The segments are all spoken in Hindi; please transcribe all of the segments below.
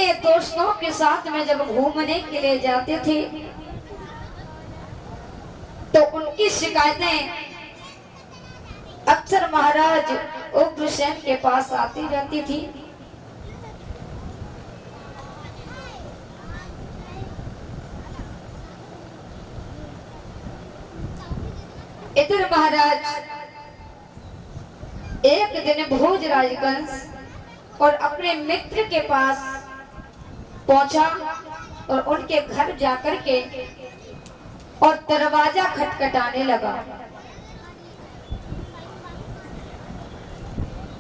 अपने दोस्तों के साथ में जब घूमने के लिए जाते थे तो उनकी शिकायतें अक्सर महाराज उग्रसेन के पास आती रहती थी। इधर महाराज एक दिन भोज राजवंश और अपने मित्र के पास पहुंचा और उनके घर जाकर के और दरवाजा खटखटाने लगा।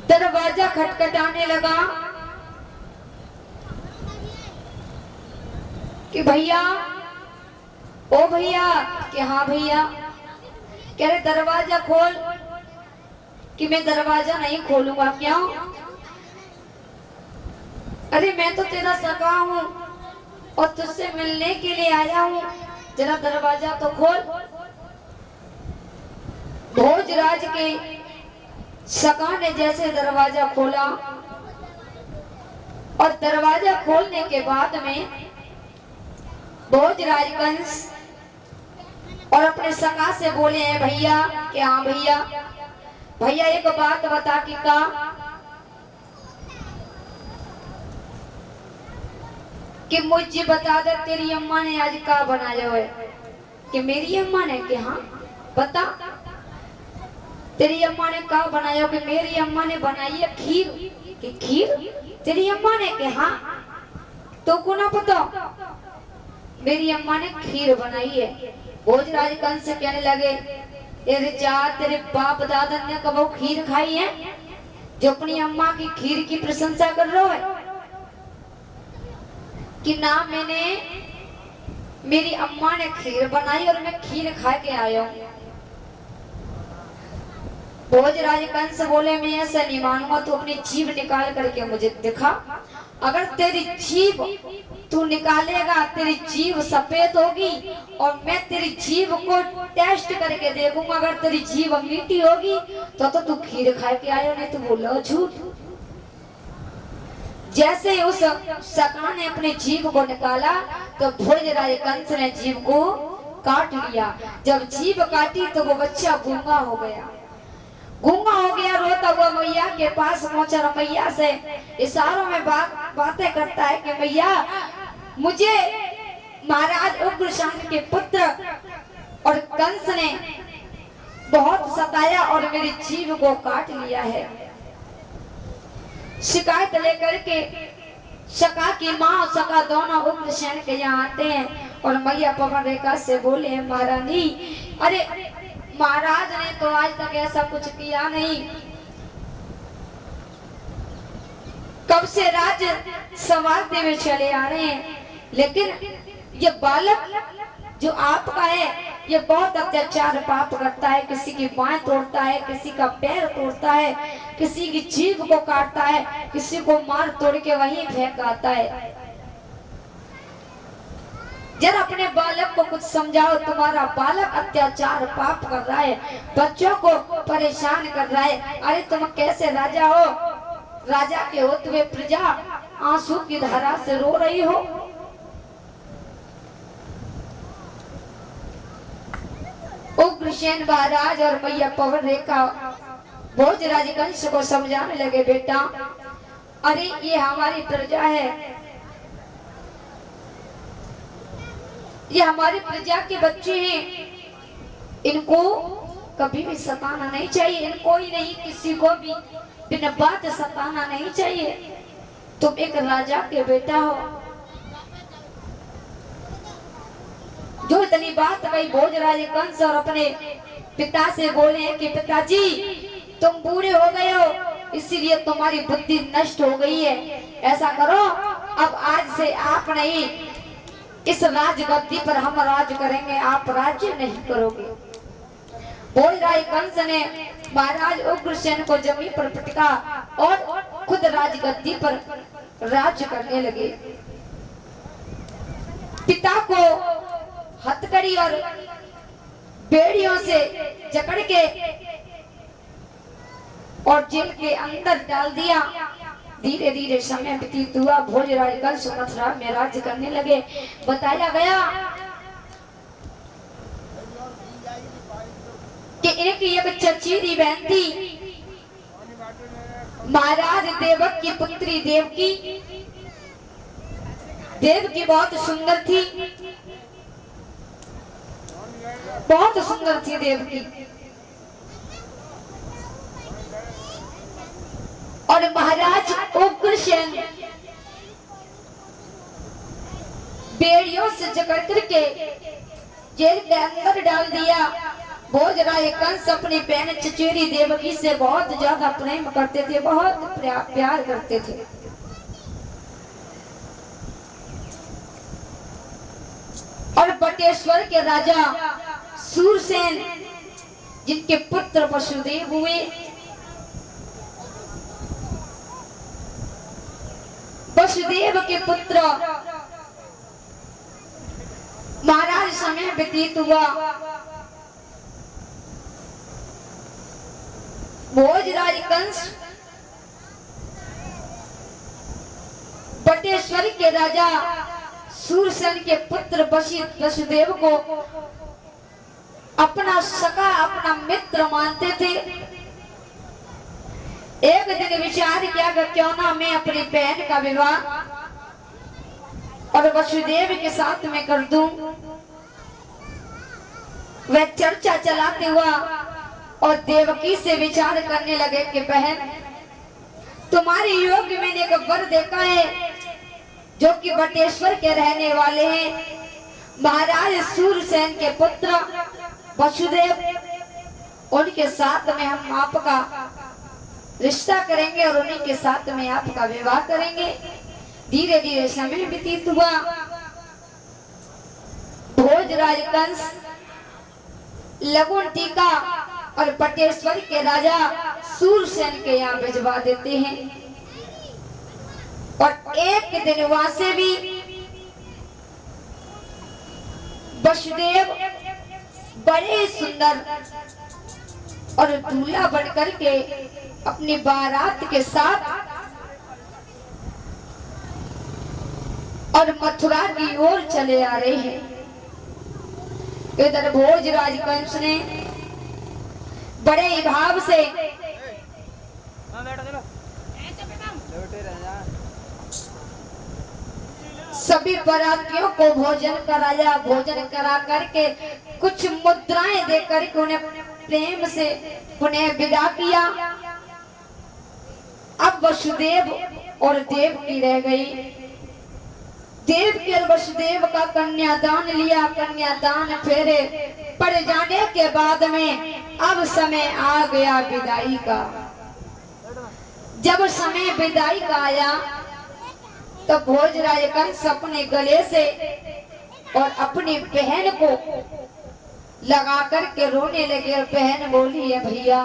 दरवाजा खटखटाने लगा कि भैया, ओ भैया, कि हाँ भैया। कह रहे दरवाजा खोल। कि मैं दरवाजा नहीं खोलूंगा। क्यों? अरे मैं तो तेरा सगा हूँ और तुझसे मिलने के लिए आया हूँ, जरा दरवाजा तो खोल। भोजराज के सगा ने जैसे दरवाजा खोला और दरवाजा खोलने के बाद में भोजराज कंस और अपने सगा से बोले हैं भैया कि हाँ भैया, भैया एक बात बता कि का कि मुझे बता दे तेरी अम्मा ने आज का बनाया है। कि मेरी अम्मा ने? कि हाँ बता तेरी अम्मा ने का बनाया? कि मेरी अम्मा ने बनाई है खीर। कि खीर तेरी अम्मा ने? कि हाँ। तो को ना पता मेरी अम्मा ने खीर बनाई है। भोजराज कंस से कहने लगे अरे जा, तेरे बाप दादा ने कबो खीर खाई है जो अपनी अम्मा की खीर की प्रशंसा कर रहा है? कि ना, मैंने मेरी अम्मा ने खीर बनाई और मैं खीर खा के आया हूं। भोजराज कंस बोले मैं ऐसा नहीं मानूंगा, तू अपनी जीभ निकाल करके मुझे दिखा। अगर तेरी जीभ तू निकालेगा, तेरी जीभ सफेद होगी और मैं तेरी जीभ को टेस्ट करके देखूंगा। अगर तेरी जीभ मीठी होगी तो तू खीर खा के आया, नहीं तो बोलो झूठ। जैसे ही उस सका ने अपनी जीभ को निकाला तो भोजराज कंस ने जीभ को काट लिया। जब जीभ काटी तो वो बच्चा गूंगा हो गया। गूंगा हो गया, रोता हुआ मैया के पास पहुंचा और मैया से इशारों में बातें करता है कि मैया, मुझे महाराज उग्रसेन के पुत्र और कंस ने बहुत सताया और मेरी जीभ को काट लिया है। शिकायत लेकर के सका की माँ और सका दोनों उग्रसेन के यहाँ आते हैं और मैया पवन रेखा से बोले महारानी, अरे महाराज ने तो आज तक ऐसा कुछ किया नहीं, कब से राज्य संभालते हुए चले आ रहे हैं, लेकिन ये बालक जो आपका है ये बहुत अत्याचार पाप करता है। किसी की बाँह तोड़ता है, किसी का पैर तोड़ता है, किसी की जीभ को काटता है, किसी को मार तोड़ के वहीं फेंक आता है। जरा अपने बालक को कुछ समझाओ, तुम्हारा बालक अत्याचार पाप कर रहा है, बच्चों को परेशान कर रहा है। अरे तुम कैसे राजा हो, राजा के होते हुए प्रजा आंसू की धारा से रो रही हो। उग्रसेन महाराज और मैया पवन रेखा भोजराज कंस को समझाने लगे बेटा, अरे ये हमारी प्रजा है, ये हमारी प्रजा के बच्चे हैं, इनको कभी भी सताना नहीं चाहिए। इनको ही नहीं, किसी को भी बिना बात सताना नहीं चाहिए। तुम एक राजा के बेटा हो। जो इतनी बात कही भोजराज कंस और अपने पिता से बोले हैं कि पिताजी तुम बूढ़े हो गए हो, इसीलिए तुम्हारी बुद्धि नष्ट हो गई है। ऐसा करो, अब आज से आप नहीं, इस राजगद्दी पर हम राज करेंगे, आप राज्य नहीं करोगे। भोजराज कंस ने महाराज उग्रसेन को जमीन पर पटका और खुद राजगद्दी पर राज्य करने लगे। पिता को हथकड़ी और बेड़ियों से जकड़ के और जेल के अंदर डाल दिया। धीरे धीरे समय व्यतीत हुआ। भोजराज कंस मथुरा में राज्य करने लगे। बताया गया कि इनकी एक चचेरी बहन थी, महाराज देवक की पुत्री देवकी। देवकी बहुत सुंदर थी, बहुत सुंदर थी देवकी। और महाराज उग्रसेन बेड़ियों से जकड़ करके जेल के अंदर डाल दिया। भोजराज कंस अपनी बहन चचेरी देवकी से बहुत ज्यादा प्रेम करते थे, बहुत प्यार करते थे। और बटेश्वर के राजा सूरसेन जिनके पुत्र वसुदेव हुए, वसुदेव के पुत्र महाराज समय व्यतीत हुआ। भोजराज कंस बटेश्वर के राजा सूरसेन के पुत्र वसुदेव को अपना सखा, अपना मित्र मानते थे। एक दिन विचार किया कि क्यों ना मैं अपनी बहन का विवाह और वसुदेव के साथ में कर दूं। वह चर्चा चलाते हुआ और देवकी से विचार करने लगे कि बहन, तुम्हारे योग में मैंने एक वर देखा है जो कि बटेश्वर के रहने वाले हैं, महाराज सूरसेन के पुत्र वसुदेव। उनके साथ में हम आपका रिश्ता करेंगे और उन्हीं के साथ में आपका विवाह करेंगे। धीरे धीरे समय व्यतीत हुआ। भोजराज कंस लघुन टीका और बटेश्वर के राजा सूरसेन के यहाँ भिजवा देते हैं। और एक दिन वहां से भी वसुदेव बड़े सुंदर और दूल्हा बनकर के अपनी बारात के साथ और मथुरा की ओर चले आ रहे हैं। इधर भोजराज कंस ने बड़े भाव से सभी बारातियों को भोजन कराया। भोजन करा करके कुछ मुद्राएं देकर के उन्हें प्रेम से उन्हें विदा किया। अब वसुदेव और देवकी रह गई। देवकी और वसुदेव का कन्यादान लिया। कन्यादान फेरे पड़ जाने के बाद में अब समय आ गया विदाई का। जब समय विदाई का आया तो भोजराज कंस अपने गले से और अपनी बहन को लगा करके रोने लगे। और बहन बोली है, भैया